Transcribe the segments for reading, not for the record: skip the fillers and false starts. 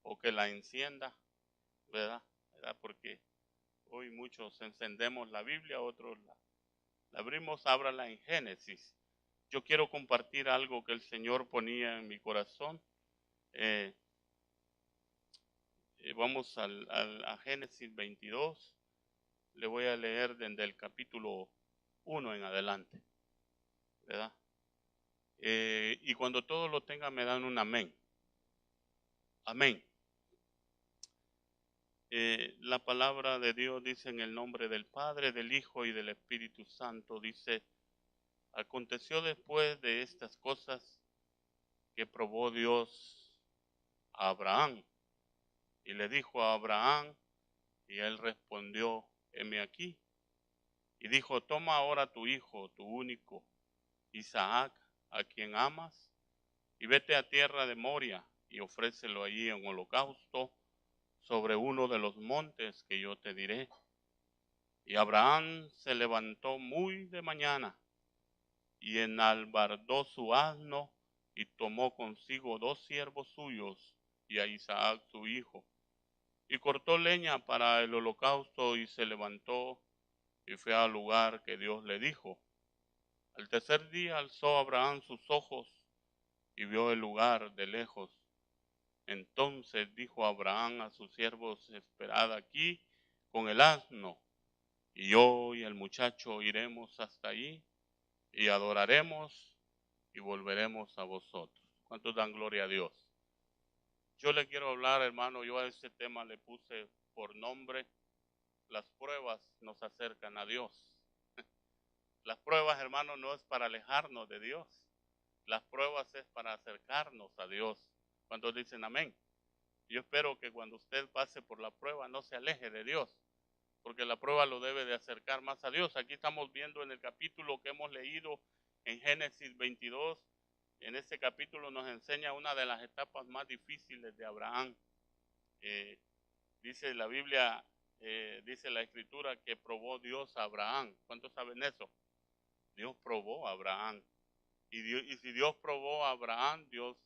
o que la encienda, ¿verdad? Porque hoy muchos encendemos la Biblia, otros la abrimos, ábrala en Génesis. Yo quiero compartir algo que el Señor ponía en mi corazón. Eh, Vamos a Génesis 22. Le voy a leer desde el capítulo 1 en adelante, ¿verdad? Y cuando todos lo tengan me dan un amén. Amén. La palabra de Dios dice en el nombre del Padre, del Hijo y del Espíritu Santo, dice: aconteció después de estas cosas que probó Dios a Abraham y le dijo a Abraham, y él respondió: heme aquí. Y dijo: toma ahora tu hijo, tu único, Isaac, a quien amas, y vete a tierra de Moria y ofrécelo allí en holocausto sobre uno de los montes que yo te diré. Y Abraham se levantó muy de mañana y enalbardó su asno y tomó consigo 2 siervos suyos y a Isaac su hijo, y cortó leña para el holocausto y se levantó y fue al lugar que Dios le dijo. Al tercer día alzó Abraham sus ojos y vio el lugar de lejos. Entonces dijo Abraham a sus siervos: esperad aquí con el asno, y yo y el muchacho iremos hasta allí y adoraremos y volveremos a vosotros. ¿Cuántos dan gloria a Dios? Yo le quiero hablar, hermano, yo a este tema le puse por nombre: las pruebas nos acercan a Dios. Las pruebas, hermano, no es para alejarnos de Dios. Las pruebas es para acercarnos a Dios. ¿Cuántos dicen amén? Yo espero que cuando usted pase por la prueba no se aleje de Dios, porque la prueba lo debe de acercar más a Dios. Aquí estamos viendo en el capítulo que hemos leído en Génesis 22. En este capítulo nos enseña una de las etapas más difíciles de Abraham. Dice la Biblia, dice la Escritura que probó Dios a Abraham. ¿Cuántos saben eso? Dios probó a Abraham. Y si Dios probó a Abraham, Dios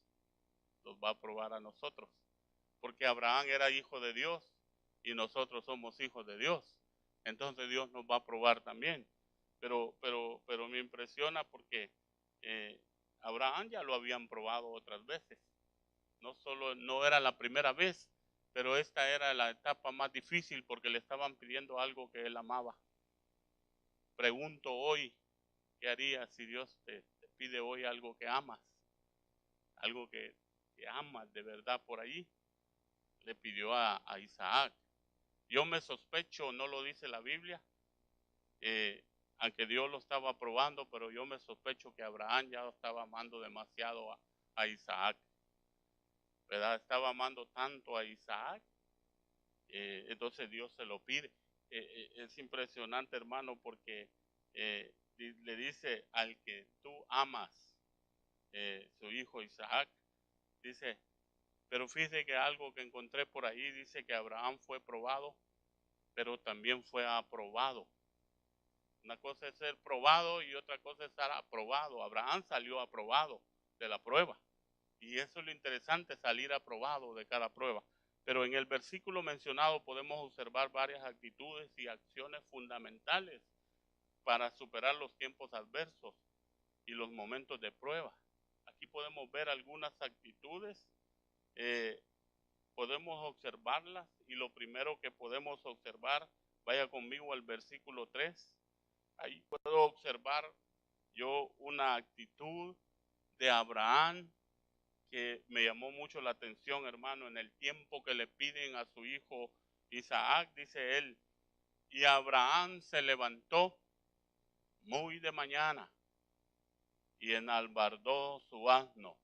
los va a probar a nosotros. Porque Abraham era hijo de Dios y nosotros somos hijos de Dios. Entonces Dios nos va a probar también. Pero me impresiona porque Abraham ya lo habían probado otras veces. No era la primera vez, pero esta era la etapa más difícil porque le estaban pidiendo algo que él amaba. Pregunto hoy, ¿qué harías si Dios te pide hoy algo que amas? Algo que amas de verdad por ahí. Le pidió a Isaac. Yo me sospecho, no lo dice la Biblia, aunque Dios lo estaba probando, pero yo me sospecho que Abraham ya estaba amando demasiado a Isaac, ¿verdad? Estaba amando tanto a Isaac, entonces Dios se lo pide. Es impresionante, hermano, porque le dice al que tú amas, su hijo Isaac, dice: pero fíjese que algo que encontré por ahí dice que Abraham fue probado, pero también fue aprobado. Una cosa es ser probado y otra cosa es estar aprobado. Abraham salió aprobado de la prueba. Y eso es lo interesante, salir aprobado de cada prueba. Pero en el versículo mencionado podemos observar varias actitudes y acciones fundamentales para superar los tiempos adversos y los momentos de prueba. Aquí podemos ver algunas actitudes, podemos observarlas, y lo primero que podemos observar, vaya conmigo al versículo 3. Ahí puedo observar yo una actitud de Abraham que me llamó mucho la atención, hermano. En el tiempo que le piden a su hijo Isaac, dice él: y Abraham se levantó muy de mañana y enalbardó su asno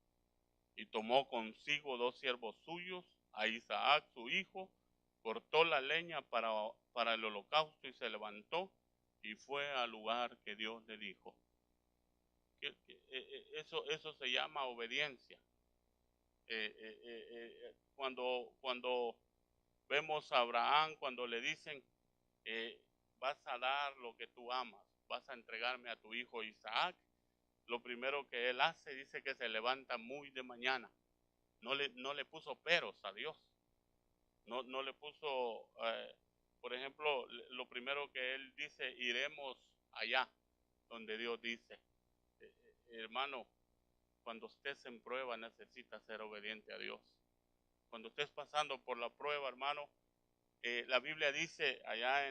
y tomó consigo 2 siervos suyos, a Isaac su hijo, cortó la leña para el holocausto y se levantó y fue al lugar que Dios le dijo. Eso se llama obediencia. Cuando vemos a Abraham, cuando le dicen: vas a dar lo que tú amas, vas a entregarme a tu hijo Isaac, lo primero que él hace, dice que se levanta muy de mañana. No le puso peros a Dios. No le puso, por ejemplo, lo primero que él dice, iremos allá donde Dios dice. Hermano, cuando estés en prueba necesitas ser obediente a Dios. Cuando estés pasando por la prueba, hermano, la Biblia dice allá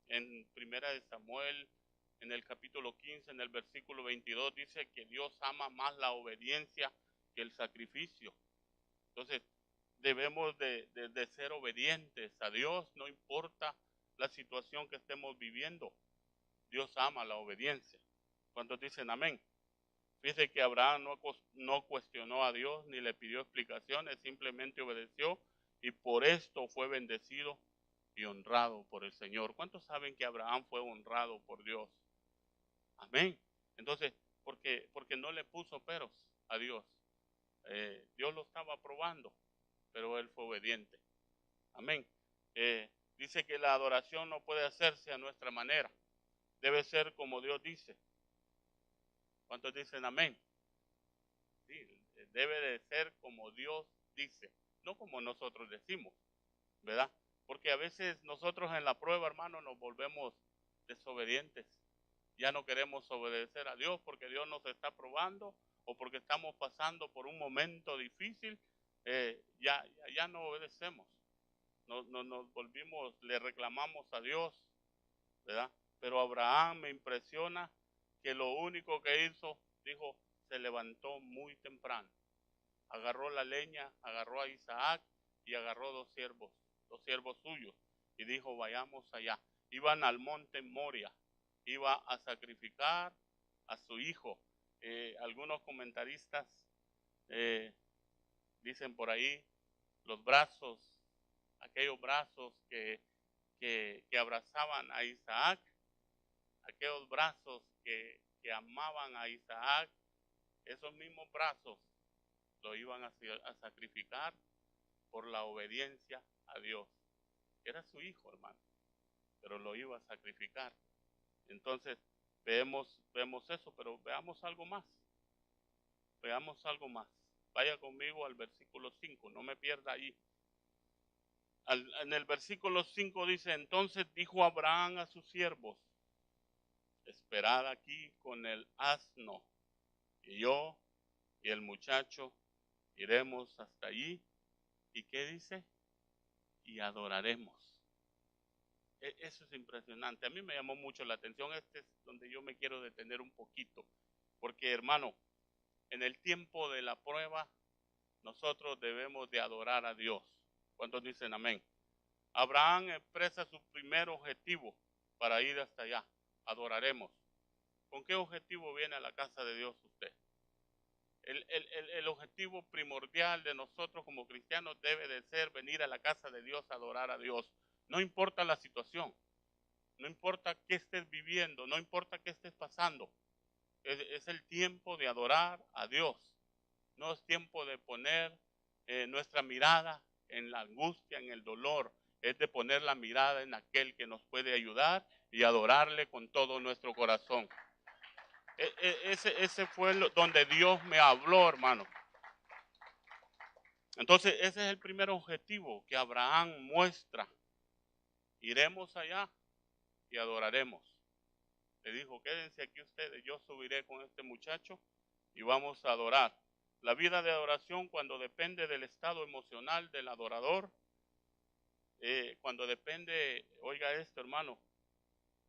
en Primera de Samuel, en el capítulo 15, en el versículo 22, dice que Dios ama más la obediencia que el sacrificio. Entonces, debemos de ser obedientes a Dios, no importa la situación que estemos viviendo. Dios ama la obediencia. ¿Cuántos dicen amén? Dice que Abraham no cuestionó a Dios ni le pidió explicaciones, simplemente obedeció y por esto fue bendecido y honrado por el Señor. ¿Cuántos saben que Abraham fue honrado por Dios? Amén. Entonces, porque no le puso peros a Dios. Dios lo estaba probando, pero él fue obediente. Amén. Dice que la adoración no puede hacerse a nuestra manera. Debe ser como Dios dice. ¿Cuántos dicen amén? Sí, debe de ser como Dios dice, no como nosotros decimos, ¿verdad? Porque a veces nosotros en la prueba, hermano, nos volvemos desobedientes. Ya no queremos obedecer a Dios porque Dios nos está probando o porque estamos pasando por un momento difícil. Ya no obedecemos. Nos volvimos, le reclamamos a Dios, ¿verdad? Pero Abraham me impresiona que lo único que hizo, dijo, se levantó muy temprano. Agarró la leña, agarró a Isaac y agarró dos siervos suyos, y dijo, vayamos allá. Iban al monte Moria, iba a sacrificar a su hijo. Algunos comentaristas dicen por ahí, los brazos, aquellos brazos que abrazaban a Isaac, aquellos brazos que amaban a Isaac, esos mismos brazos lo iban a sacrificar por la obediencia a Dios. Era su hijo, hermano, pero lo iba a sacrificar. Entonces, vemos eso, pero veamos algo más. Veamos algo más. Vaya conmigo al versículo 5, no me pierda ahí. En el versículo 5 dice, entonces dijo Abraham a sus siervos, esperad aquí con el asno, y yo y el muchacho iremos hasta allí. ¿Y qué dice? Y adoraremos. Eso es impresionante. A mí me llamó mucho la atención. Este es donde yo me quiero detener un poquito. Porque, hermano, en el tiempo de la prueba, nosotros debemos de adorar a Dios. ¿Cuántos dicen amén? Abraham expresa su primer objetivo para ir hasta allá. Adoraremos. ¿Con qué objetivo viene a la casa de Dios usted? El objetivo primordial de nosotros como cristianos debe de ser venir a la casa de Dios a adorar a Dios. No importa la situación, no importa qué estés viviendo, no importa qué estés pasando. Es el tiempo de adorar a Dios. No es tiempo de poner nuestra mirada en la angustia, en el dolor. Es de poner la mirada en aquel que nos puede ayudar y adorarle con todo nuestro corazón. Ese fue donde Dios me habló, hermano. Entonces, ese es el primer objetivo que Abraham muestra. Iremos allá y adoraremos. Le dijo, quédense aquí ustedes, yo subiré con este muchacho y vamos a adorar. La vida de adoración, cuando depende del estado emocional del adorador, cuando depende, oiga esto, hermano,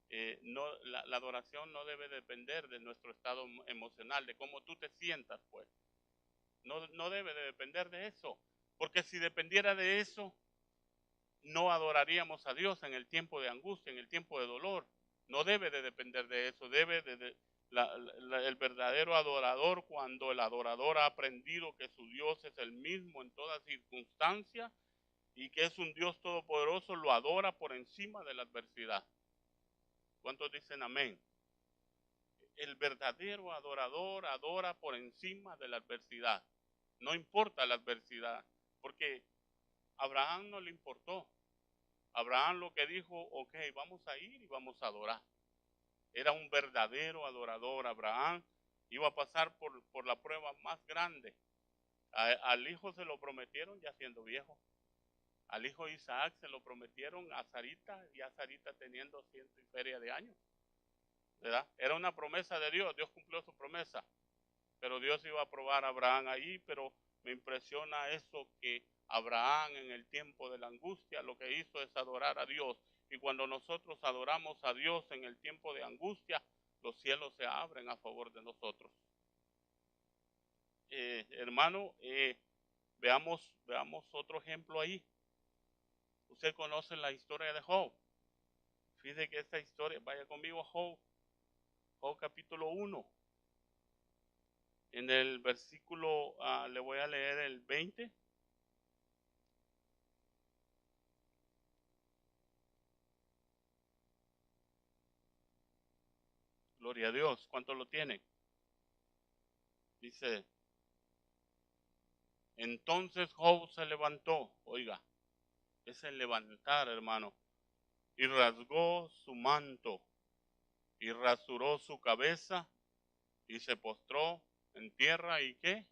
la adoración no debe depender de nuestro estado emocional, de cómo tú te sientas, pues. No debe de depender de eso, porque si dependiera de eso, no adoraríamos a Dios en el tiempo de angustia, en el tiempo de dolor. No debe de depender de eso, el verdadero adorador, cuando el adorador ha aprendido que su Dios es el mismo en toda circunstancia y que es un Dios todopoderoso, lo adora por encima de la adversidad. ¿Cuántos dicen amén? El verdadero adorador adora por encima de la adversidad. No importa la adversidad, porque a Abraham no le importó. Abraham lo que dijo, ok, vamos a ir y vamos a adorar. Era un verdadero adorador. Abraham iba a pasar por la prueba más grande. Al hijo se lo prometieron ya siendo viejo. Al hijo Isaac se lo prometieron a Sarita, ya Sarita teniendo 100 y feria de años, ¿verdad? Era una promesa de Dios, Dios cumplió su promesa, pero Dios iba a probar a Abraham ahí, pero me impresiona eso que Abraham en el tiempo de la angustia lo que hizo es adorar a Dios, y cuando nosotros adoramos a Dios en el tiempo de angustia, los cielos se abren a favor de nosotros. Hermano, veamos otro ejemplo ahí. Usted conoce la historia de Job. Fíjese que esta historia, vaya conmigo a Job capítulo 1. En el versículo, le voy a leer el 20. Gloria a Dios. ¿Cuánto lo tiene? Dice, entonces Job se levantó. Oiga, es el levantar, hermano. Y rasgó su manto. Y rasuró su cabeza. Y se postró en tierra. ¿Y qué?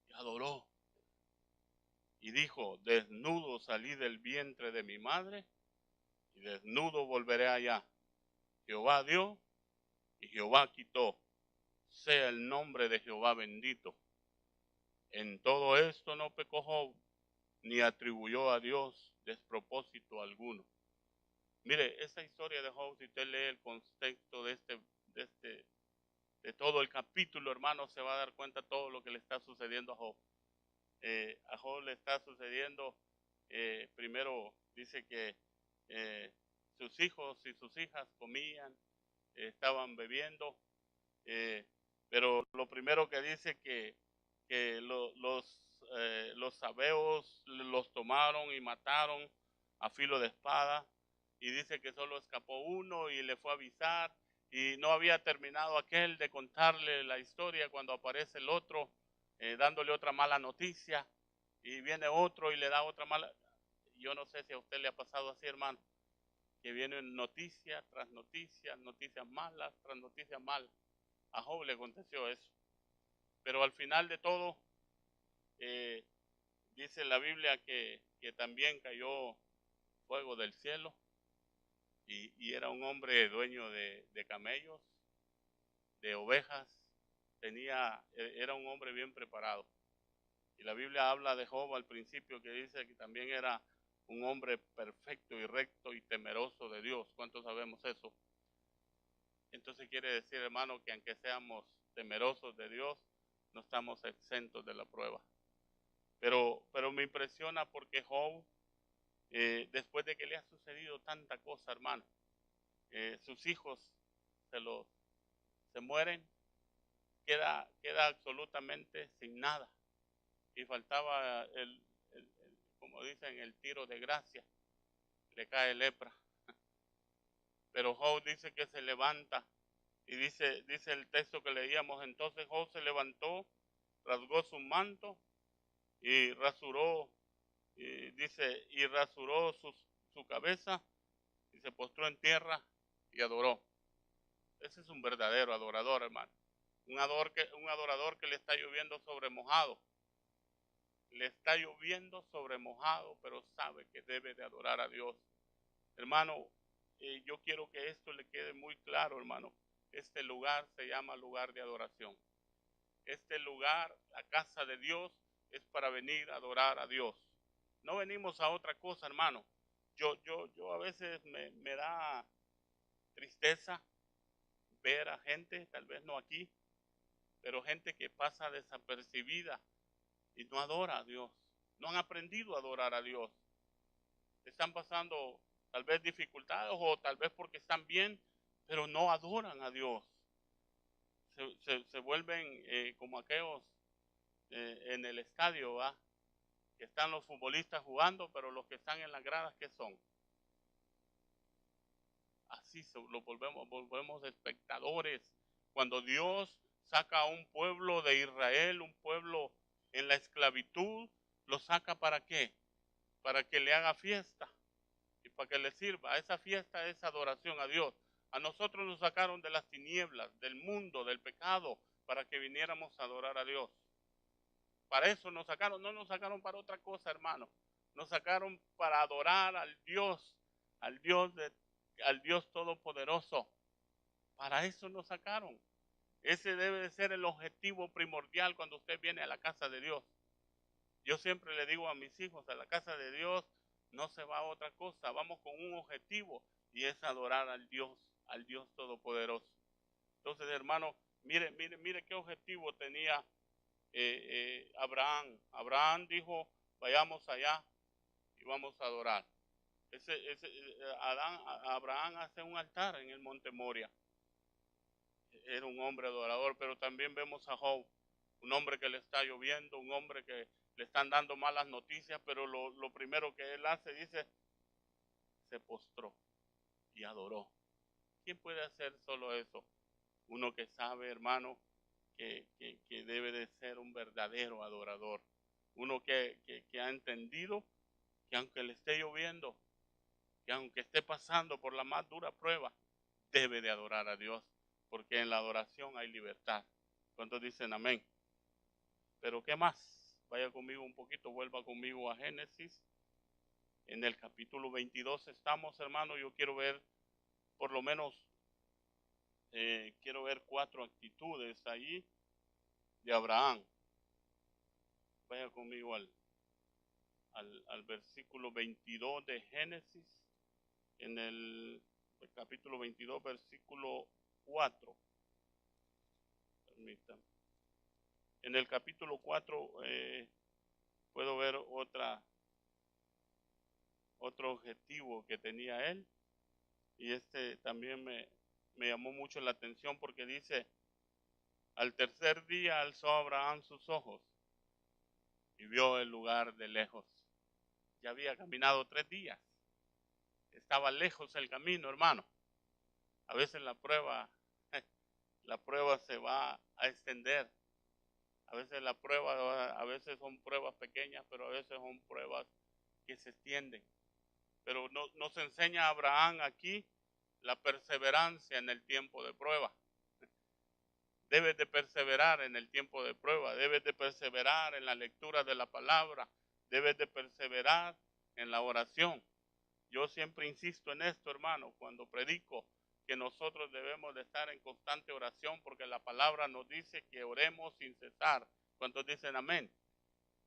Y adoró. Y dijo, desnudo salí del vientre de mi madre. Y desnudo volveré allá. Jehová dio y Jehová quitó. Sea el nombre de Jehová bendito. En todo esto no pecó Job, ni atribuyó a Dios despropósito alguno. Mire, esa historia de Job, si usted lee el contexto de todo el capítulo, hermano, se va a dar cuenta de todo lo que le está sucediendo a Job. A Job le está sucediendo, primero dice que sus hijos y sus hijas comían, estaban bebiendo, pero lo primero que dice que los sabeos los tomaron y mataron a filo de espada, y dice que solo escapó uno y le fue a avisar, y no había terminado aquel de contarle la historia cuando aparece el otro dándole otra mala noticia, y viene otro y le da otra mala. Yo no sé si a usted le ha pasado así, hermano, que vienen noticia tras noticia, noticias malas tras noticias malas. A Job le aconteció eso. Pero al final de todo, dice la Biblia que también cayó fuego del cielo, y era un hombre dueño de camellos, de ovejas, era un hombre bien preparado. Y la Biblia habla de Job al principio, que dice que también era un hombre perfecto y recto y temeroso de Dios. ¿Cuántos sabemos eso? Entonces quiere decir, hermano, que aunque seamos temerosos de Dios, no estamos exentos de la prueba. Pero me impresiona porque Job, después de que le ha sucedido tanta cosa, hermano, sus hijos se mueren, queda absolutamente sin nada. Y faltaba como dicen, el tiro de gracia, le cae lepra. Pero Job dice que se levanta, y dice el texto que leíamos, entonces Job se levantó, rasgó su manto y rasuró, y rasuró su cabeza y se postró en tierra y adoró. Ese es un verdadero adorador, hermano. Un adorador que le está lloviendo sobre mojado. Le está lloviendo sobre mojado, pero sabe que debe de adorar a Dios. Hermano, yo quiero que esto le quede muy claro, hermano. Este lugar se llama lugar de adoración. Este lugar, la casa de Dios, es para venir a adorar a Dios. No venimos a otra cosa, hermano. Yo a veces me da tristeza ver a gente, tal vez no aquí, pero gente que pasa desapercibida y no adora a Dios. No han aprendido a adorar a Dios. Están pasando tal vez dificultades, o tal vez porque están bien, pero no adoran a Dios. Se vuelven como aquellos en el estadio, ¿va? Que están los futbolistas jugando, pero los que están en las gradas, ¿qué son? Así lo volvemos espectadores. Cuando Dios saca a un pueblo de Israel, un pueblo en la esclavitud, ¿lo saca para qué? Para que le haga fiesta y para que le sirva. Esa fiesta es adoración a Dios. A nosotros nos sacaron de las tinieblas, del mundo, del pecado, para que viniéramos a adorar a Dios. Para eso nos sacaron, no nos sacaron para otra cosa, hermano. Nos sacaron para adorar al Dios Todopoderoso. Para eso nos sacaron. Ese debe de ser el objetivo primordial cuando usted viene a la casa de Dios. Yo siempre le digo a mis hijos, a la casa de Dios no se va a otra cosa, vamos con un objetivo y es adorar al Dios Todopoderoso. Entonces, hermano, mire qué objetivo tenía Abraham. Abraham dijo, vayamos allá y vamos a adorar. Abraham hace un altar en el monte Moria. Era un hombre adorador, pero también vemos a Job, un hombre que le está lloviendo, un hombre que le están dando malas noticias, pero lo primero que él hace, dice, se postró y adoró. ¿Quién puede hacer solo eso? Uno que sabe, hermano, que debe de ser un verdadero adorador. Uno que ha entendido que aunque le esté lloviendo, que aunque esté pasando por la más dura prueba, debe de adorar a Dios, porque en la adoración hay libertad. ¿Cuántos dicen amén? Pero ¿qué más? Vaya conmigo un poquito, vuelva conmigo a Génesis. En el capítulo 22 estamos, hermano. Yo quiero ver, por lo menos, quiero ver 4 actitudes allí de Abraham. Vaya conmigo al versículo 22 de Génesis, en el capítulo 22, versículo 4. Permítanme. En el capítulo 4 puedo ver otro objetivo que tenía él, y este también me llamó mucho la atención porque dice, al tercer día alzó Abraham sus ojos y vio el lugar de lejos. Ya había caminado 3 días. Estaba lejos el camino, hermano. A veces la prueba se va a extender. A veces a veces son pruebas pequeñas, pero a veces son pruebas que se extienden. Pero nos enseña Abraham aquí la perseverancia en el tiempo de prueba. Debes de perseverar en el tiempo de prueba, debes de perseverar en la lectura de la palabra, debes de perseverar en la oración. Yo siempre insisto en esto, hermano, cuando predico, que nosotros debemos de estar en constante oración, porque la palabra nos dice que oremos sin cesar. ¿Cuántos dicen amén?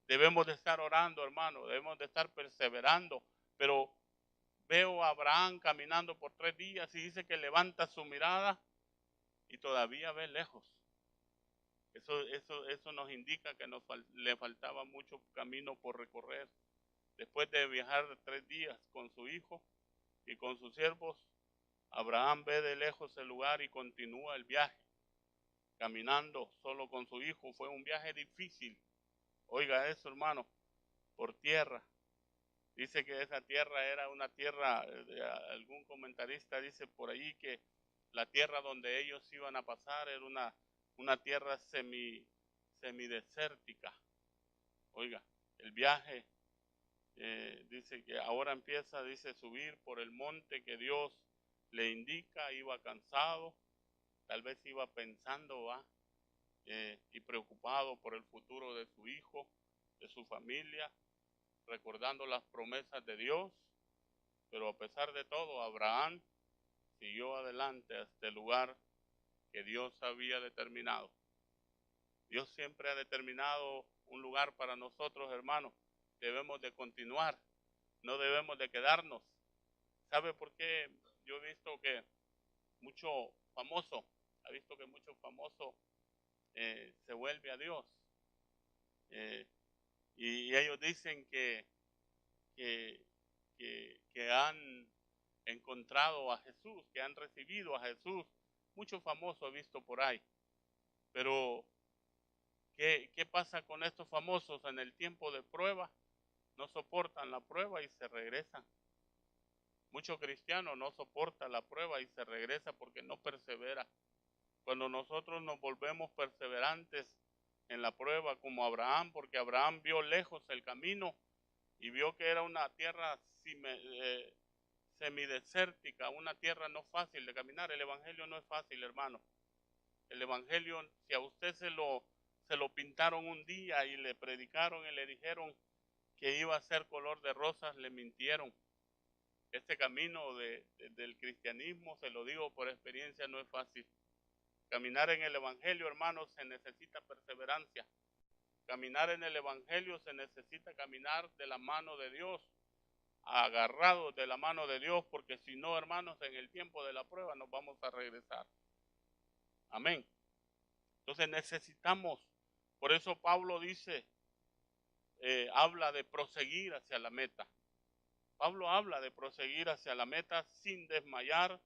Debemos de estar orando, hermano, debemos de estar perseverando, pero veo a Abraham caminando por 3 días y dice que levanta su mirada y todavía ve lejos. Eso nos indica que le faltaba mucho camino por recorrer. Después de viajar 3 días con su hijo y con sus siervos, Abraham ve de lejos el lugar y continúa el viaje. Caminando solo con su hijo, fue un viaje difícil. Oiga eso, hermano, por tierra. Dice que esa tierra era una tierra, algún comentarista dice por ahí que la tierra donde ellos iban a pasar era una tierra semidesértica. Oiga, el viaje dice que ahora empieza, dice, subir por el monte que Dios le indica. Iba cansado, tal vez iba pensando, y preocupado por el futuro de su hijo, de su familia, recordando las promesas de Dios. Pero a pesar de todo, Abraham siguió adelante hasta el lugar que Dios había determinado. Dios siempre ha determinado un lugar para nosotros, hermanos. Debemos de continuar, no debemos de quedarnos. ¿Sabe por qué? Yo he visto que mucho famoso se vuelve a Dios. Y ellos dicen que han encontrado a Jesús, que han recibido a Jesús. Mucho famoso he visto por ahí. Pero, ¿qué pasa con estos famosos en el tiempo de prueba? No soportan la prueba y se regresan. Muchos cristianos no soportan la prueba y se regresa porque no persevera. Cuando nosotros nos volvemos perseverantes en la prueba, como Abraham, porque Abraham vio lejos el camino y vio que era una tierra semidesértica, una tierra no fácil de caminar. El evangelio no es fácil, hermano. El evangelio, si a usted se lo pintaron un día y le predicaron y le dijeron que iba a ser color de rosas, le mintieron. Este camino del cristianismo, se lo digo por experiencia, no es fácil. Caminar en el Evangelio, hermanos, se necesita perseverancia. Caminar en el Evangelio se necesita caminar de la mano de Dios, agarrados de la mano de Dios, porque si no, hermanos, en el tiempo de la prueba nos vamos a regresar. Amén. Entonces necesitamos, por eso Pablo dice, habla de proseguir hacia la meta. Pablo habla de proseguir hacia la meta sin desmayar,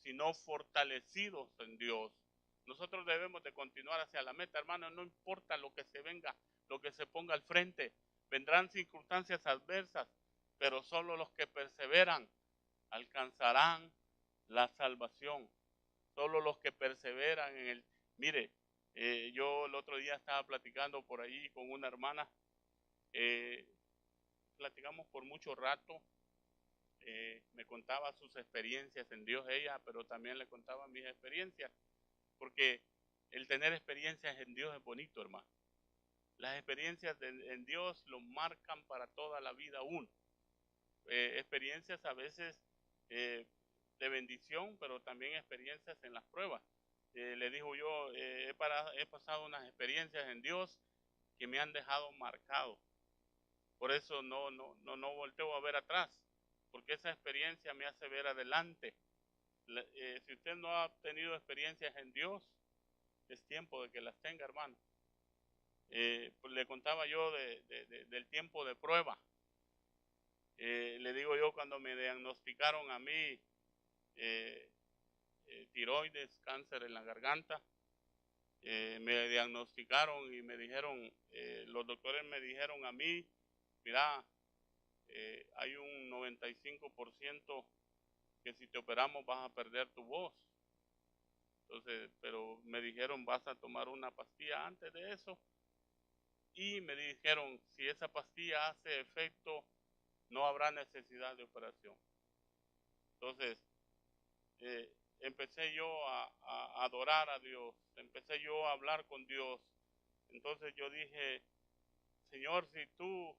sino fortalecidos en Dios. Nosotros debemos de continuar hacia la meta, hermanos, no importa lo que se venga, lo que se ponga al frente. Vendrán circunstancias adversas, pero solo los que perseveran alcanzarán la salvación. Solo los que perseveran en el... Mire, yo el otro día estaba platicando por ahí con una hermana, platicamos por mucho rato, me contaba sus experiencias en Dios ella, pero también le contaba mis experiencias, porque el tener experiencias en Dios es bonito, hermano. Las experiencias en Dios lo marcan para toda la vida uno. Experiencias a veces de bendición, pero también experiencias en las pruebas. Le digo yo, he pasado unas experiencias en Dios que me han dejado marcado. Por eso no volteo a ver atrás, porque esa experiencia me hace ver adelante. Si usted no ha tenido experiencias en Dios, es tiempo de que las tenga, hermano. Pues le contaba yo del tiempo de prueba. Le digo yo, cuando me diagnosticaron a mí tiroides, cáncer en la garganta, me diagnosticaron y me dijeron, los doctores me dijeron a mí, mira, hay un 95% que si te operamos vas a perder tu voz. Entonces, pero me dijeron, vas a tomar una pastilla antes de eso. Y me dijeron, si esa pastilla hace efecto, no habrá necesidad de operación. Entonces, empecé yo a adorar a Dios, empecé yo a hablar con Dios. Entonces yo dije, Señor, si tú,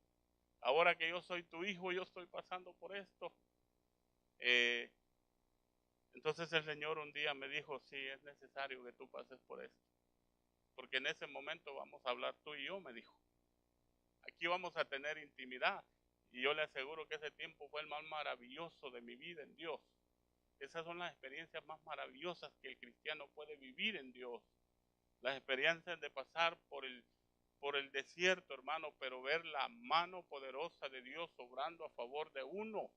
ahora que yo soy tu hijo, yo estoy pasando por esto. Entonces el Señor un día me dijo, sí, es necesario que tú pases por esto. Porque en ese momento vamos a hablar tú y yo, me dijo. Aquí vamos a tener intimidad. Y yo le aseguro que ese tiempo fue el más maravilloso de mi vida en Dios. Esas son las experiencias más maravillosas que el cristiano puede vivir en Dios. Las experiencias de pasar por el desierto, hermano, pero ver la mano poderosa de Dios obrando a favor de uno.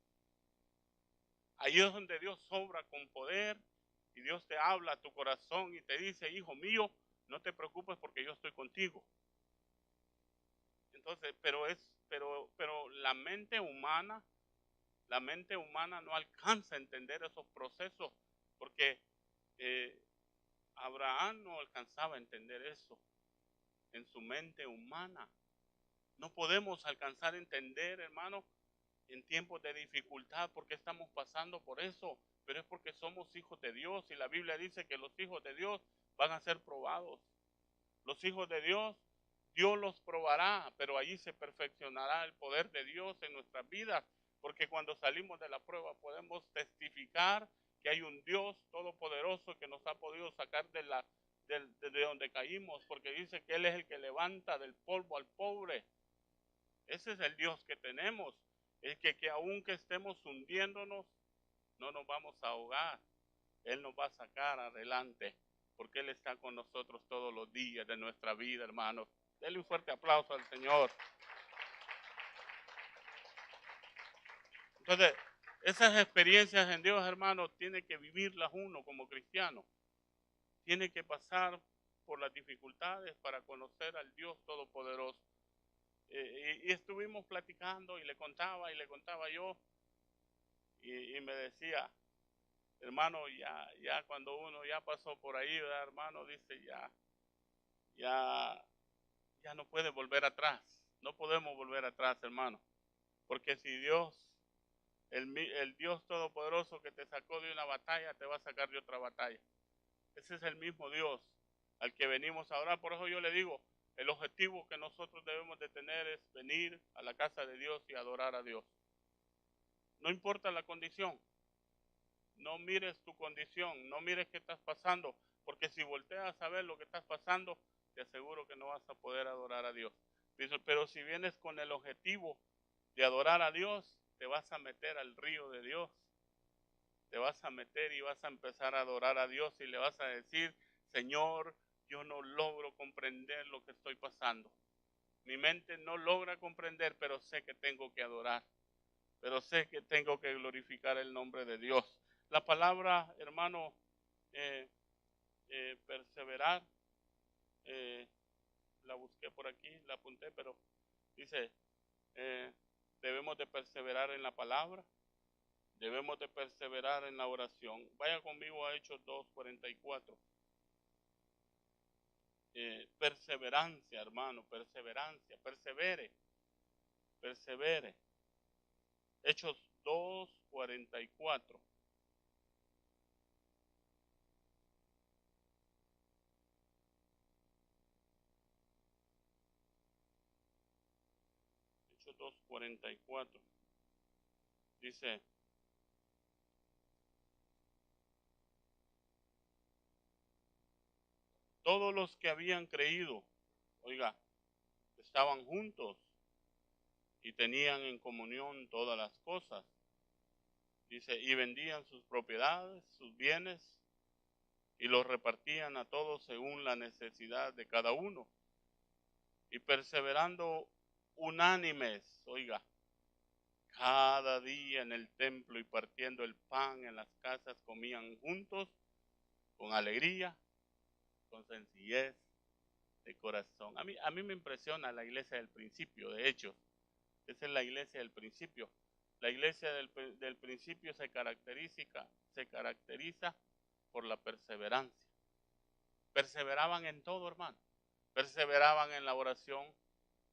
Ahí es donde Dios obra con poder y Dios te habla a tu corazón y te dice, hijo mío, no te preocupes porque yo estoy contigo. Entonces, pero la mente humana no alcanza a entender esos procesos porque Abraham no alcanzaba a entender eso en su mente humana. No podemos alcanzar a entender, hermano, en tiempos de dificultad porque estamos pasando por eso, pero es porque somos hijos de Dios y la Biblia dice que los hijos de Dios van a ser probados. Los hijos de Dios, Dios los probará, pero allí se perfeccionará el poder de Dios en nuestras vidas, porque cuando salimos de la prueba podemos testificar que hay un Dios todopoderoso que nos ha podido sacar de donde caímos, porque dice que Él es el que levanta del polvo al pobre. Ese es el Dios que tenemos, el que aunque estemos hundiéndonos, no nos vamos a ahogar. Él nos va a sacar adelante, porque Él está con nosotros todos los días de nuestra vida, hermanos. Denle un fuerte aplauso al Señor. Entonces, esas experiencias en Dios, hermanos, tiene que vivirlas uno como cristiano. Tiene que pasar por las dificultades para conocer al Dios Todopoderoso. Y estuvimos platicando y le contaba yo, y me decía, hermano, ya cuando uno ya pasó por ahí, ¿verdad, hermano? Dice, ya no puede volver atrás. No podemos volver atrás, hermano. Porque si Dios, el Dios Todopoderoso que te sacó de una batalla, te va a sacar de otra batalla. Ese es el mismo Dios al que venimos ahora. Por eso yo le digo, El objetivo que nosotros debemos de tener es venir a la casa de Dios y adorar a Dios. No importa la condición. No mires tu condición, no mires qué estás pasando, porque si volteas a ver lo que estás pasando, te aseguro que no vas a poder adorar a Dios. Pero si vienes con el objetivo de adorar a Dios, te vas a meter al río de Dios. Te vas a meter y vas a empezar a adorar a Dios y le vas a decir, Señor, yo no logro comprender lo que estoy pasando. Mi mente no logra comprender, pero sé que tengo que adorar. Pero sé que tengo que glorificar el nombre de Dios. La palabra, hermano, perseverar, eh, la busqué por aquí, la apunté, pero dice, debemos de perseverar en la palabra, debemos de perseverar en la oración. Vaya conmigo a Hechos 2:44. Perseverancia, hermano, perseverancia, persevere. Hechos 2:44. Hechos 2:44. Dice, todos los que habían creído, oiga, estaban juntos y tenían en comunión todas las cosas. Dice, y vendían sus propiedades, sus bienes, y los repartían a todos según la necesidad de cada uno. Y perseverando unánimes, oiga, cada día en el templo y partiendo el pan en las casas comían juntos, con alegría, con sencillez de corazón. A mí me impresiona la iglesia del principio, de hecho. Esa es la iglesia del principio. La iglesia del principio se caracteriza por la perseverancia. Perseveraban en todo, hermano. Perseveraban en la oración,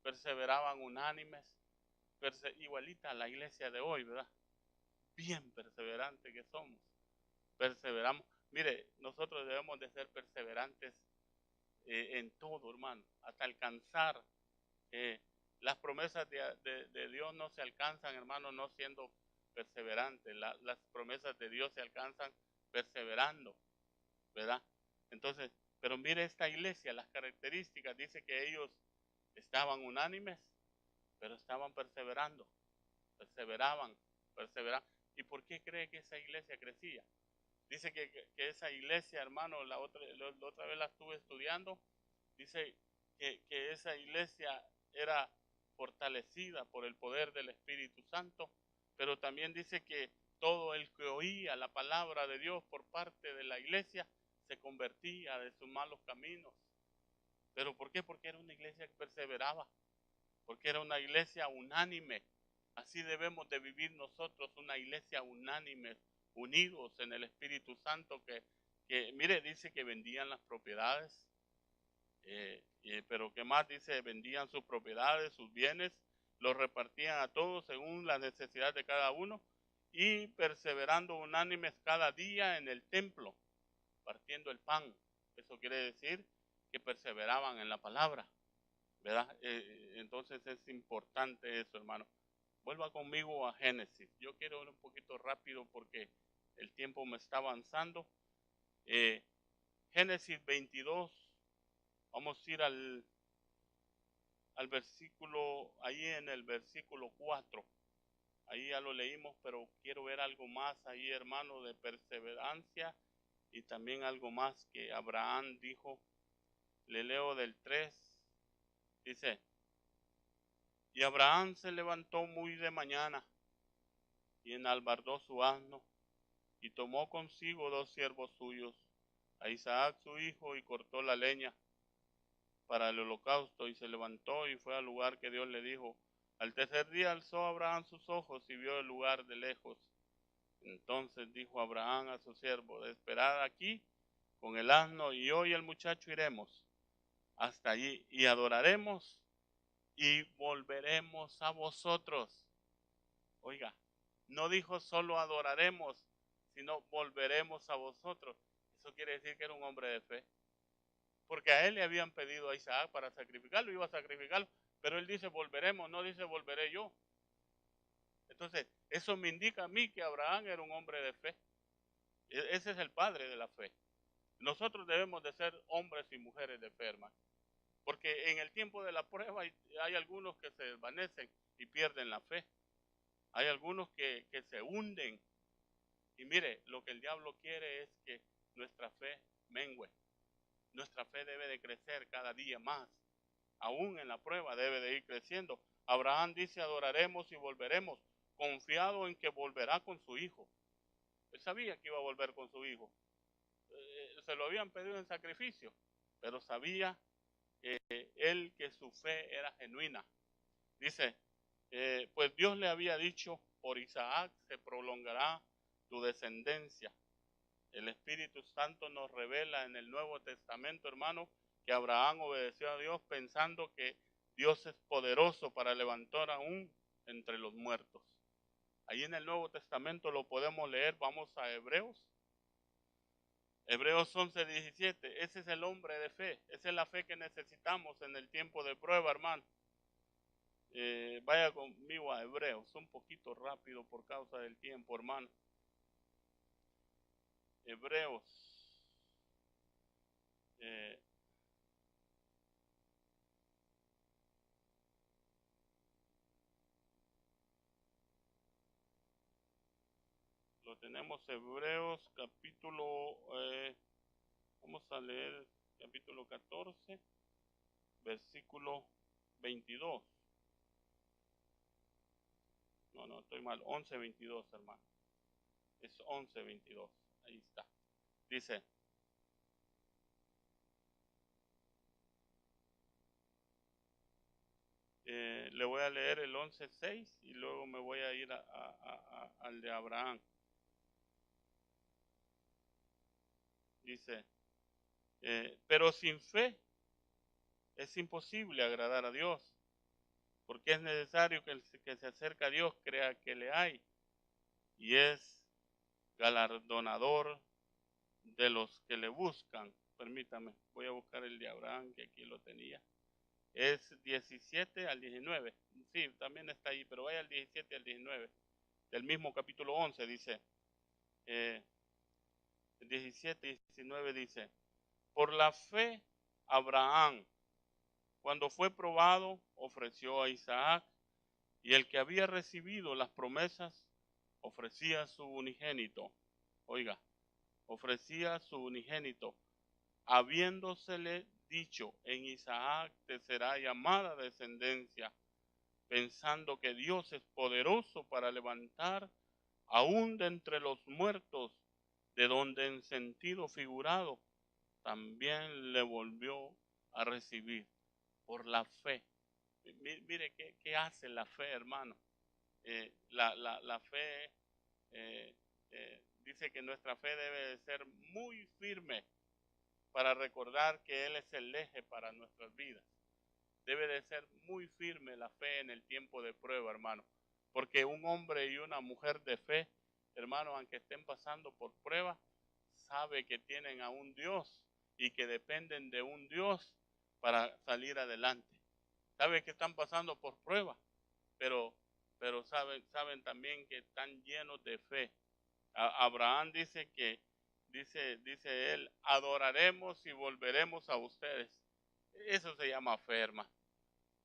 perseveraban unánimes, igualita a la iglesia de hoy, ¿verdad? Bien perseverante que somos. Perseveramos. Mire, nosotros debemos de ser perseverantes en todo, hermano, hasta alcanzar. Las promesas de Dios no se alcanzan, hermano, no siendo perseverantes. Las promesas de Dios se alcanzan perseverando, ¿verdad? Entonces, pero mire esta iglesia, las características, dice que ellos estaban unánimes, pero estaban perseveraban. ¿Y por qué cree que esa iglesia crecía? Dice que esa iglesia, hermano, la otra vez la estuve estudiando, dice que esa iglesia era fortalecida por el poder del Espíritu Santo, pero también dice que todo el que oía la palabra de Dios por parte de la iglesia se convertía de sus malos caminos. ¿Pero por qué? Porque era una iglesia que perseveraba, porque era una iglesia unánime. Así debemos de vivir nosotros, una iglesia unánime, unidos en el Espíritu Santo, que mire, dice que vendían las propiedades, pero ¿qué más dice? Vendían sus propiedades, sus bienes, los repartían a todos según la necesidad de cada uno y perseverando unánimes cada día en el templo, partiendo el pan. Eso quiere decir que perseveraban en la palabra, ¿verdad? Entonces es importante eso, hermano. Vuelva conmigo a Génesis. Yo quiero ir un poquito rápido porque el tiempo me está avanzando. Génesis 22. Vamos a ir al versículo, ahí en el versículo 4. Ahí ya lo leímos, pero quiero ver algo más ahí, hermano, de perseverancia y también algo más que Abraham dijo. Le leo del 3. Dice, y Abraham se levantó muy de mañana y enalbardó su asno y tomó consigo 2 siervos suyos, a Isaac su hijo, y cortó la leña para el holocausto, y se levantó y fue al lugar que Dios le dijo. Al tercer día alzó Abraham sus ojos y vio el lugar de lejos. Entonces dijo Abraham a su siervo, esperad aquí con el asno, y yo y el muchacho iremos hasta allí y adoraremos y volveremos a vosotros. Oiga, no dijo solo adoraremos, sino volveremos a vosotros. Eso quiere decir que era un hombre de fe. porque a él le habían pedido a Isaac para sacrificarlo, iba a sacrificarlo, pero él dice volveremos, no dice volveré yo. Entonces, eso me indica a mí que Abraham era un hombre de fe. Ese es el padre de la fe. Nosotros debemos de ser hombres y mujeres de fe, hermano. Porque en el tiempo de la prueba hay algunos que se desvanecen y pierden la fe. Hay algunos que se hunden. Y mire, lo que el diablo quiere es que nuestra fe mengüe. Nuestra fe debe de crecer cada día más. Aún en la prueba debe de ir creciendo. Abraham dice, adoraremos y volveremos, confiado en que volverá con su hijo. Él sabía que iba a volver con su hijo. Se lo habían pedido en sacrificio, pero sabía él que su fe era genuina. Dice, pues Dios le había dicho, por Isaac se prolongará tu descendencia. El Espíritu Santo nos revela en el Nuevo Testamento, hermano, que Abraham obedeció a Dios pensando que Dios es poderoso para levantar aún entre los muertos. Ahí en el Nuevo Testamento lo podemos leer, vamos a Hebreos. Hebreos 11:17, ese es el hombre de fe, esa es la fe que necesitamos en el tiempo de prueba, hermano. Vaya conmigo a Hebreos, un poquito rápido por causa del tiempo, hermano. Hebreos, lo tenemos Hebreos capítulo, vamos a leer capítulo 14, versículo 22. No, estoy mal, 11:22, hermano. Es 11:22, ahí está. Dice, le voy a leer el 11:6 y luego me voy a ir al de Abraham. Dice, pero sin fe es imposible agradar a Dios, porque es necesario que el que se acerca a Dios crea que le hay y es galardonador de los que le buscan. Permítame, voy a buscar el de Abraham, que aquí lo tenía. Es 17 al 19. Sí, también está ahí, pero vaya al 17 al 19. Del mismo capítulo 11 dice, 17 y 19 dice, por la fe Abraham, cuando fue probado, ofreció a Isaac, y el que había recibido las promesas ofrecía su unigénito. Oiga, ofrecía su unigénito, habiéndosele dicho, en Isaac te será llamada descendencia, pensando que Dios es poderoso para levantar aún de entre los muertos, de donde en sentido figurado también le volvió a recibir por la fe. Mire qué hace la fe, hermano. La fe dice que nuestra fe debe de ser muy firme para recordar que Él es el eje para nuestras vidas. Debe de ser muy firme la fe en el tiempo de prueba, hermano. Porque un hombre y una mujer de fe, hermano, aunque estén pasando por prueba, sabe que tienen a un Dios y que dependen de un Dios para salir adelante. Sabe que están pasando por prueba, pero saben también que están llenos de fe. Abraham dice que, dice él, adoraremos y volveremos a ustedes. Eso se llama fe, hermano.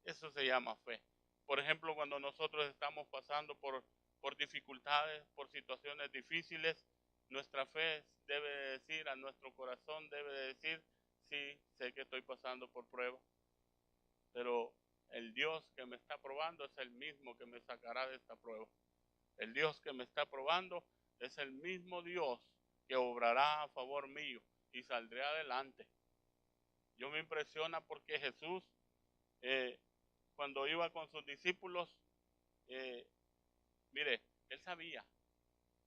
Eso se llama fe. Por ejemplo, cuando nosotros estamos pasando por dificultades, por situaciones difíciles, nuestra fe debe decir, a nuestro corazón debe decir, sí, sé que estoy pasando por prueba, pero el Dios que me está probando es el mismo que me sacará de esta prueba. El Dios que me está probando es el mismo Dios que obrará a favor mío y saldré adelante. Yo me impresiona porque Jesús, cuando iba con sus discípulos, mire, él sabía,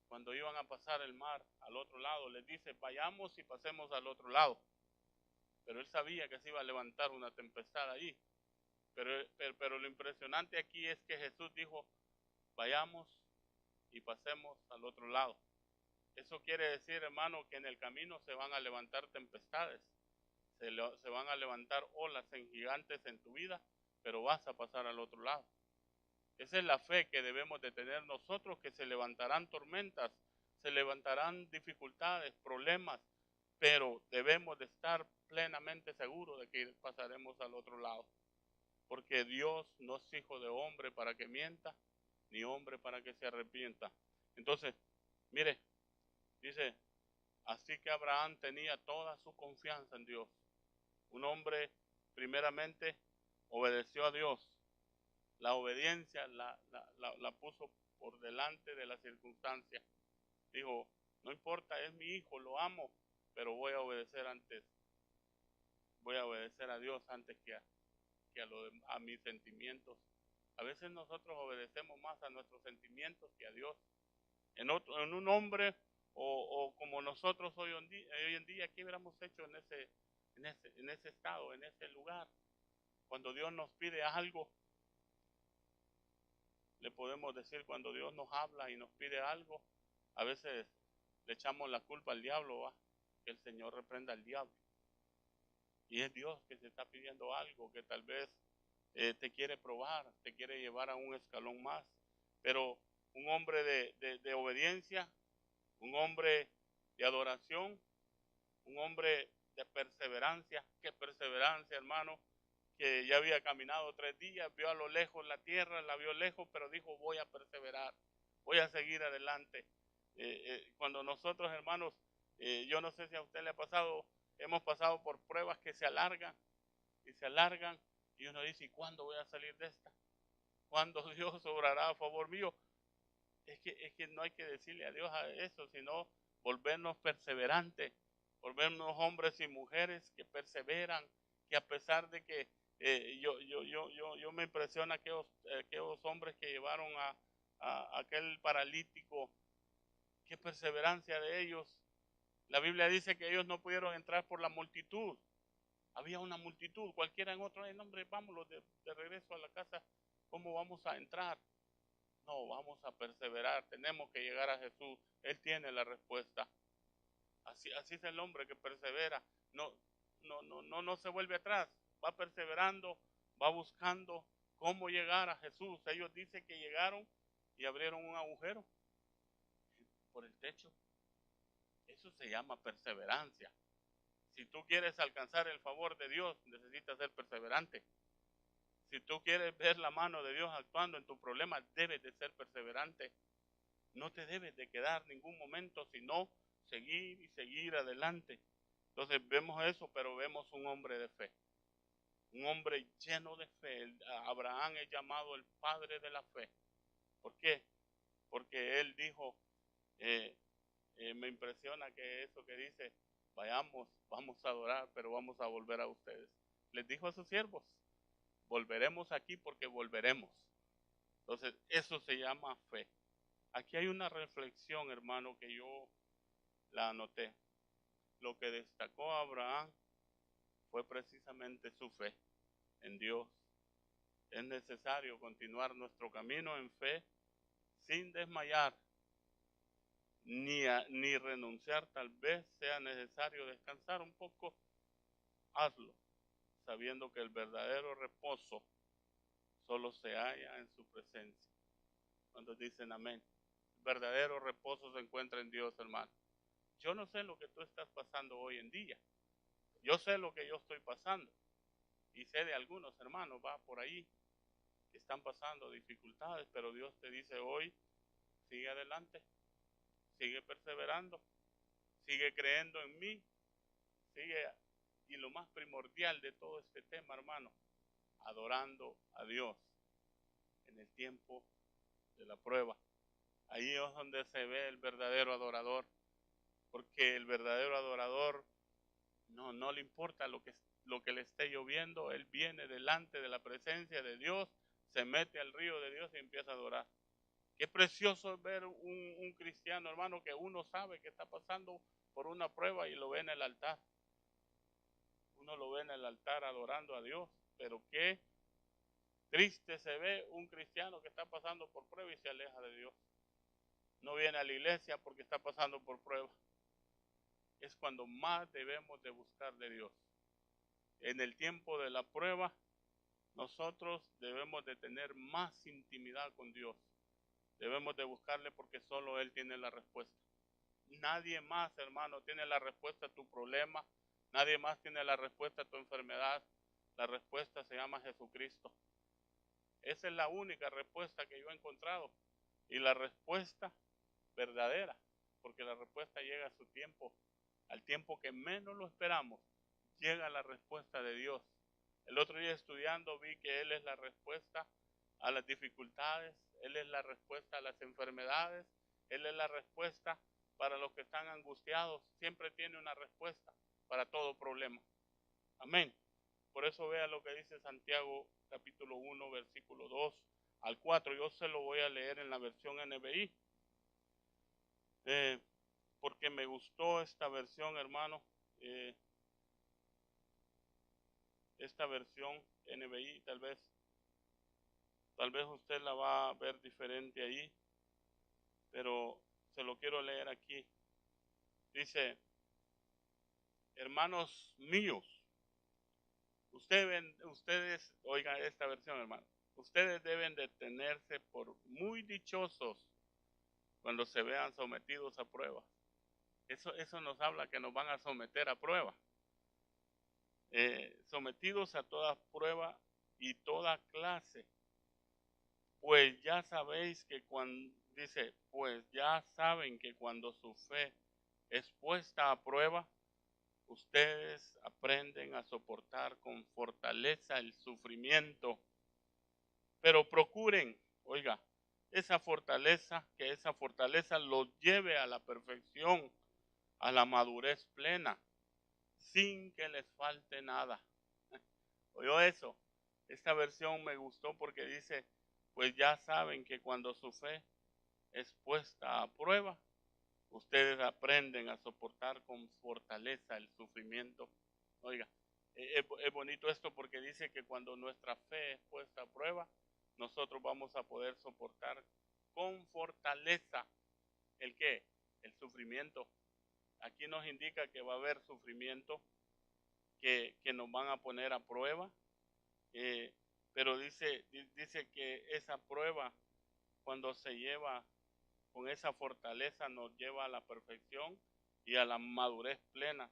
cuando iban a pasar el mar al otro lado, les dice, vayamos y pasemos al otro lado. Pero él sabía que se iba a levantar una tempestad allí. Pero lo impresionante aquí es que Jesús dijo, vayamos y pasemos al otro lado. Eso quiere decir, hermano, que en el camino se van a levantar tempestades, se van a levantar olas en gigantes en tu vida, pero vas a pasar al otro lado. Esa es la fe que debemos de tener nosotros, que se levantarán tormentas, se levantarán dificultades, problemas, pero debemos de estar plenamente seguros de que pasaremos al otro lado. Porque Dios no es hijo de hombre para que mienta, ni hombre para que se arrepienta. Entonces, mire, dice, así que Abraham tenía toda su confianza en Dios. Un hombre, primeramente, obedeció a Dios. La obediencia la puso por delante de las circunstancias. Dijo, no importa, es mi hijo, lo amo, pero voy a obedecer a Dios antes que a mis sentimientos. A veces nosotros obedecemos más a nuestros sentimientos que a Dios. En un hombre o como nosotros hoy en día, ¿qué hubiéramos hecho en ese estado, en ese lugar? Cuando Dios nos pide algo, le podemos decir, cuando Dios nos habla y nos pide algo, a veces le echamos la culpa al diablo, ¿va? Que el Señor reprenda al diablo. Y es Dios que te está pidiendo algo, que tal vez te quiere probar, te quiere llevar a un escalón más. Pero un hombre de obediencia, un hombre de adoración, un hombre de perseverancia. ¿Qué perseverancia, hermano? Que ya había caminado 3 días, vio a lo lejos la tierra, la vio lejos, pero dijo, voy a perseverar, voy a seguir adelante. Cuando nosotros, hermanos, yo no sé si a usted le ha pasado, hemos pasado por pruebas que se alargan, y uno dice, ¿y cuándo voy a salir de esta? ¿Cuándo Dios obrará a favor mío? Es que no hay que decirle a Dios a eso, sino volvernos perseverantes, volvernos hombres y mujeres que perseveran, que a pesar de que yo me impresiona aquellos hombres que llevaron a aquel paralítico, qué perseverancia de ellos. La Biblia dice que ellos no pudieron entrar por la multitud. Había una multitud, cualquiera en otro, hombre, vámonos de regreso a la casa, ¿cómo vamos a entrar? No, vamos a perseverar, tenemos que llegar a Jesús, Él tiene la respuesta. Así es el hombre que persevera, no se vuelve atrás, va perseverando, va buscando cómo llegar a Jesús. Ellos dicen que llegaron y abrieron un agujero por el techo. Eso se llama perseverancia. Si tú quieres alcanzar el favor de Dios, necesitas ser perseverante. Si tú quieres ver la mano de Dios actuando en tu problema, debes de ser perseverante. No te debes de quedar ningún momento, sino seguir y seguir adelante. Entonces vemos eso, pero vemos un hombre de fe. Un hombre lleno de fe. Abraham es llamado el padre de la fe. ¿Por qué? Porque él dijo, me impresiona que eso que dice, vamos a adorar, pero vamos a volver a ustedes. Les dijo a sus siervos, volveremos aquí porque volveremos. Entonces, eso se llama fe. Aquí hay una reflexión, hermano, que yo la anoté. Lo que destacó a Abraham fue precisamente su fe en Dios. Es necesario continuar nuestro camino en fe sin desmayar, ni renunciar. Tal vez sea necesario descansar un poco, hazlo, sabiendo que el verdadero reposo solo se halla en su presencia. Cuando dicen amén, el verdadero reposo se encuentra en Dios, hermano. Yo no sé lo que tú estás pasando hoy en día. Yo sé lo que yo estoy pasando. Y sé de algunos hermanos, va por ahí, que están pasando dificultades, pero Dios te dice hoy, sigue adelante, sigue perseverando, sigue creyendo en mí, sigue, y lo más primordial de todo este tema, hermano, adorando a Dios en el tiempo de la prueba. Ahí es donde se ve el verdadero adorador, porque el verdadero adorador no le importa lo que le esté lloviendo, él viene delante de la presencia de Dios, se mete al río de Dios y empieza a adorar. Qué precioso es ver un cristiano, hermano, que uno sabe que está pasando por una prueba y lo ve en el altar. Uno lo ve en el altar adorando a Dios, pero qué triste se ve un cristiano que está pasando por prueba y se aleja de Dios. No viene a la iglesia porque está pasando por prueba. Es cuando más debemos de buscar de Dios. en el tiempo de la prueba, nosotros debemos de tener más intimidad con Dios. Debemos de buscarle porque solo Él tiene la respuesta. Nadie más, hermano, tiene la respuesta a tu problema. Nadie más tiene la respuesta a tu enfermedad. La respuesta se llama Jesucristo. Esa es la única respuesta que yo he encontrado. Y la respuesta verdadera, porque la respuesta llega a su tiempo. Al tiempo que menos lo esperamos, llega la respuesta de Dios. El otro día estudiando vi que Él es la respuesta a las dificultades, Él es la respuesta a las enfermedades, Él es la respuesta para los que están angustiados. Siempre tiene una respuesta para todo problema. Amén. Por eso vea lo que dice Santiago capítulo 1, versículo 2 al 4. Yo se lo voy a leer en la versión NBI. Porque me gustó esta versión, hermano. Esta versión NBI, tal vez usted la va a ver diferente ahí, pero se lo quiero leer aquí. Dice: hermanos míos, ustedes, oigan esta versión, hermano, ustedes deben de tenerse por muy dichosos cuando se vean sometidos a pruebas. Eso nos habla que nos van a someter a prueba. Sometidos a toda prueba y toda clase. Pues ya sabéis que pues ya saben que cuando su fe es puesta a prueba, ustedes aprenden a soportar con fortaleza el sufrimiento. Pero procuren, oiga, que esa fortaleza los lleve a la perfección, a la madurez plena, sin que les falte nada. ¿Oyó eso? Esta versión me gustó porque dice: pues ya saben que cuando su fe es puesta a prueba, ustedes aprenden a soportar con fortaleza el sufrimiento. Oiga, es bonito esto porque dice que cuando nuestra fe es puesta a prueba, nosotros vamos a poder soportar con fortaleza ¿el qué? El sufrimiento. Aquí nos indica que va a haber sufrimiento, que nos van a poner a prueba, pero dice que esa prueba, cuando se lleva con esa fortaleza, nos lleva a la perfección y a la madurez plena,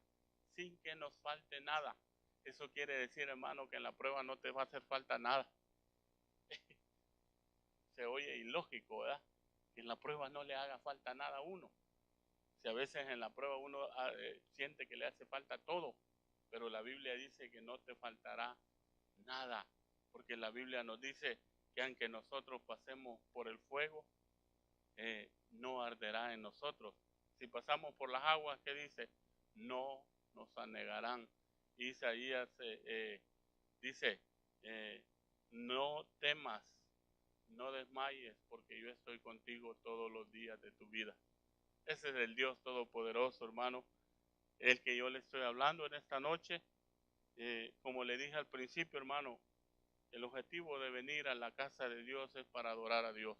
sin que nos falte nada. Eso quiere decir, hermano, que en la prueba no te va a hacer falta nada. Se oye ilógico, ¿verdad? Que en la prueba no le haga falta nada a uno. Si a veces en la prueba uno siente que le hace falta todo, pero la Biblia dice que no te faltará nada, porque la Biblia nos dice que aunque nosotros pasemos por el fuego, no arderá en nosotros. Si pasamos por las aguas, ¿qué dice? No nos anegarán. Isaías dice: no temas, no desmayes, porque yo estoy contigo todos los días de tu vida. Ese es el Dios Todopoderoso, hermano, el que yo le estoy hablando en esta noche. Como le dije al principio, hermano, el objetivo de venir a la casa de Dios es para adorar a Dios.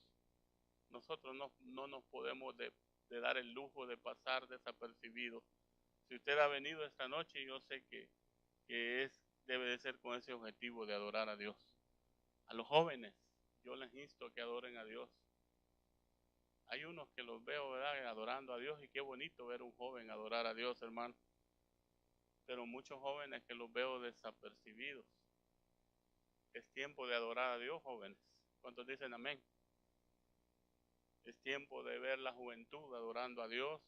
Nosotros no nos podemos de dar el lujo de pasar desapercibidos. Si usted ha venido esta noche, yo sé que debe de ser con ese objetivo de adorar a Dios. A los jóvenes, yo les insto a que adoren a Dios. Hay unos que los veo, ¿verdad?, adorando a Dios, y qué bonito ver a un joven adorar a Dios, hermano. Pero muchos jóvenes que los veo desapercibidos. Es tiempo de adorar a Dios, jóvenes. ¿Cuántos dicen amén? Es tiempo de ver la juventud adorando a Dios,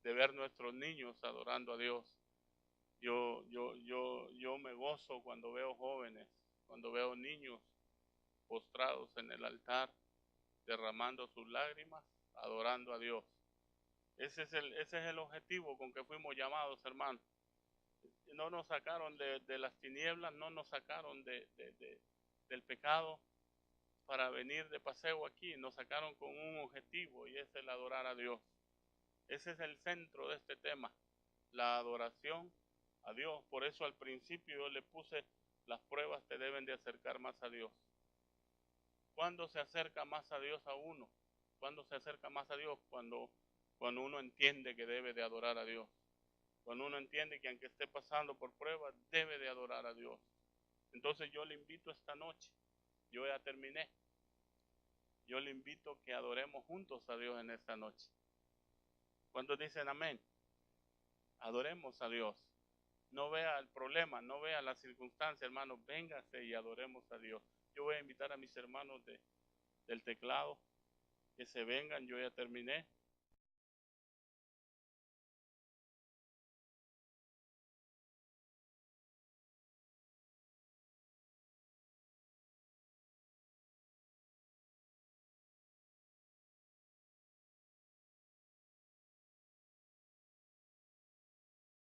de ver nuestros niños adorando a Dios. Yo me gozo cuando veo jóvenes, cuando veo niños postrados en el altar, derramando sus lágrimas, adorando a Dios. Ese es el objetivo con que fuimos llamados, hermanos. No nos sacaron de las tinieblas, no nos sacaron del pecado para venir de paseo aquí, nos sacaron con un objetivo, y es el adorar a Dios. Ese es el centro de este tema, la adoración a Dios. Por eso al principio yo le puse: las pruebas te deben de acercar más a Dios. ¿Cuándo se acerca más a Dios a uno? ¿Cuándo se acerca más a Dios? Cuando uno entiende que debe de adorar a Dios. Cuando uno entiende que aunque esté pasando por pruebas, debe de adorar a Dios. Entonces yo le invito esta noche, yo ya terminé, yo le invito que adoremos juntos a Dios en esta noche. ¿Cuántos dicen amén? Adoremos a Dios. No vea el problema, no vea la circunstancia, hermano, véngase y adoremos a Dios. Yo voy a invitar a mis hermanos del teclado que se vengan, yo ya terminé.